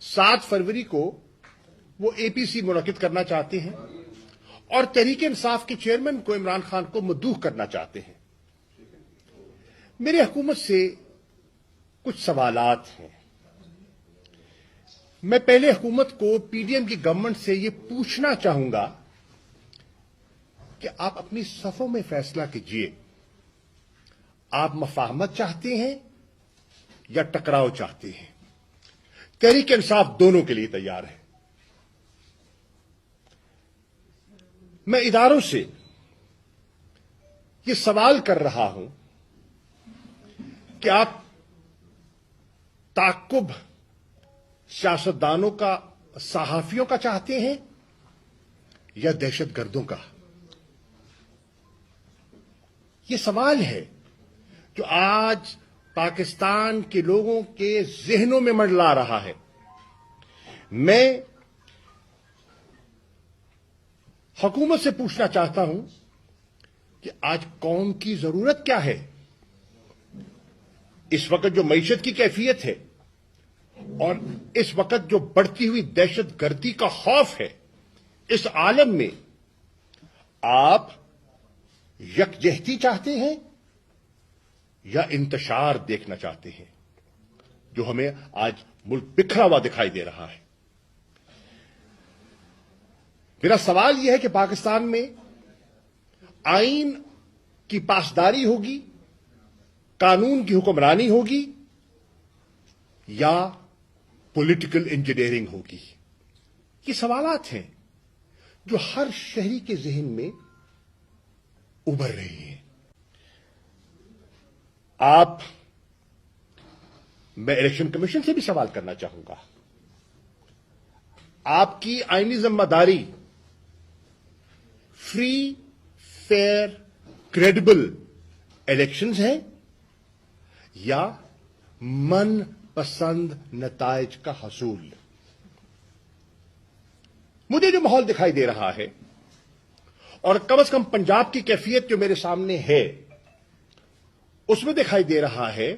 7 फरवरी को वो एपीसी मुनक्किद करना चाहते हैं और तहरीक इंसाफ के चेयरमैन को इमरान खान को मद्दूह करना चाहते हैं। मेरी हुकूमत से कुछ सवालात हैं। मैं पहले हुकूमत को, पीडीएम की गवर्नमेंट से ये पूछना चाहूंगा कि आप अपनी सफों में फैसला कीजिए, आप मफाहमत चाहते हैं या टकराव चाहते हैं? तहरीक इंसाफ दोनों के लिए तैयार है। मैं इदारों से ये सवाल कर रहा हूं कि आप ताकुब सियासतदानों का, सहाफियों का चाहते हैं या दहशतगर्दों का? ये सवाल है जो आज पाकिस्तान के लोगों के जहनों में मंडला रहा है। मैं हुकूमत से पूछना चाहता हूं कि आज कौम की जरूरत क्या है? इस वक्त जो मईशत की कैफियत है और इस वक्त जो बढ़ती हुई दहशतगर्दी का खौफ है, इस आलम में आप यकजहती चाहते हैं या इंतशार देखना चाहते हैं, जो हमें आज मुल्क बिखरा हुआ दिखाई दे रहा है? मेरा सवाल यह है कि पाकिस्तान में आईन की पासदारी होगी, कानून की हुक्मरानी होगी या पॉलिटिकल इंजीनियरिंग होगी? ये सवालात हैं जो हर शहरी के जहन में उभर रही हैं। मैं इलेक्शन कमीशन से भी सवाल करना चाहूंगा, आपकी आईनी जिम्मेदारी फ्री, फेयर, क्रेडिबल इलेक्शंस है या मन पसंद नताइज का हसूल? मुझे जो माहौल दिखाई दे रहा है, और कम से कम पंजाब की कैफियत जो मेरे सामने है, उसमें दिखाई दे रहा है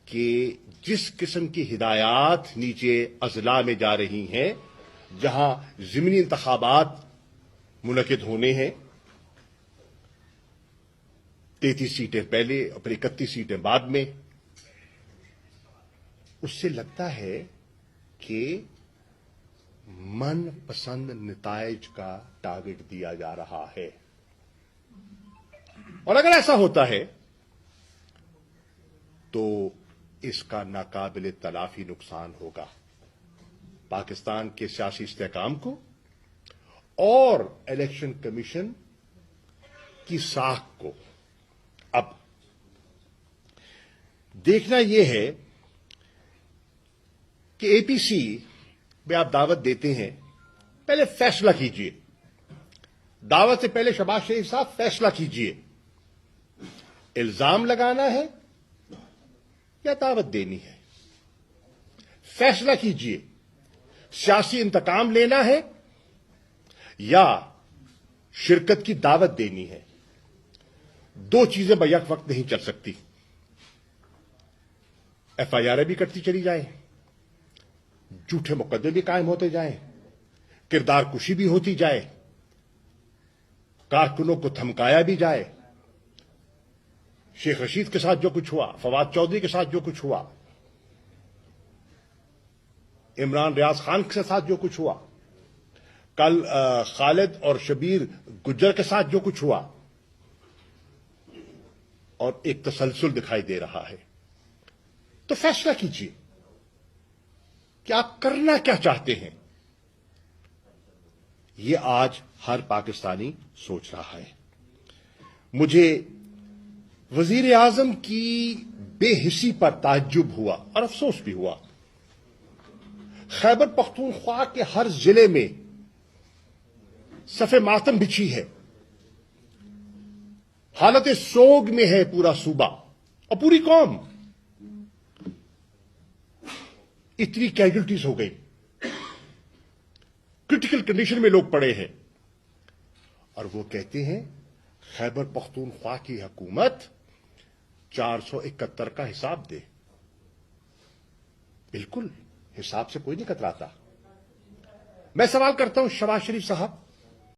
कि जिस किस्म की हिदायत नीचे अजला में जा रही हैं, जहां ज़िमनी इंतखाबात मुनक्किद होने हैं, 33 सीटें पहले और फिर 31 सीटें बाद में, उससे लगता है कि मन पसंद नताइज का टारगेट दिया जा रहा है। और अगर ऐसा होता है तो इसका नाकाबिले तलाफी नुकसान होगा पाकिस्तान के सियासी इस्तेहकाम को और इलेक्शन कमीशन की साख को। अब देखना यह है कि एपीसी में आप दावत देते हैं, पहले फैसला कीजिए। दावत से पहले शहबाज शरीफ साहब फैसला कीजिए, इल्जाम लगाना है या दावत देनी है? फैसला कीजिए, सियासी इंतकाम लेना है या शिरकत की दावत देनी है? दो चीजें बैक वक्त नहीं चल सकती। एफआईआर भी कटती चली जाए, झूठे मुकदमे भी कायम होते जाएं, किरदार कुशी भी होती जाए, कारकुनों को धमकाया भी जाए। शेख रशीद के साथ जो कुछ हुआ, फवाद चौधरी के साथ जो कुछ हुआ, इमरान रियाज खान के साथ जो कुछ हुआ, कल खालिद और शबीर गुज्जर के साथ जो कुछ हुआ, और एक तसलसल दिखाई दे रहा है। तो फैसला कीजिए कि आप करना क्या चाहते हैं। यह आज हर पाकिस्तानी सोच रहा है। मुझे वजीर आजम की बेहिसी पर ताज्जुब हुआ और अफसोस भी हुआ। खैबर पख्तूनख्वा के हर जिले में सफ़े मातम बिछी है, हालत सोग में है पूरा सूबा और पूरी कौम। इतनी कैजुअल्टीज हो गई, क्रिटिकल कंडीशन में लोग पड़े हैं, और वो कहते हैं खैबर पख्तूनख्वा की हुकूमत 471 का हिसाब दे। बिल्कुल حساب سے کوئی نہیں کتراتا. میں سوال کرتا ہوں شہباز شریف صاحب,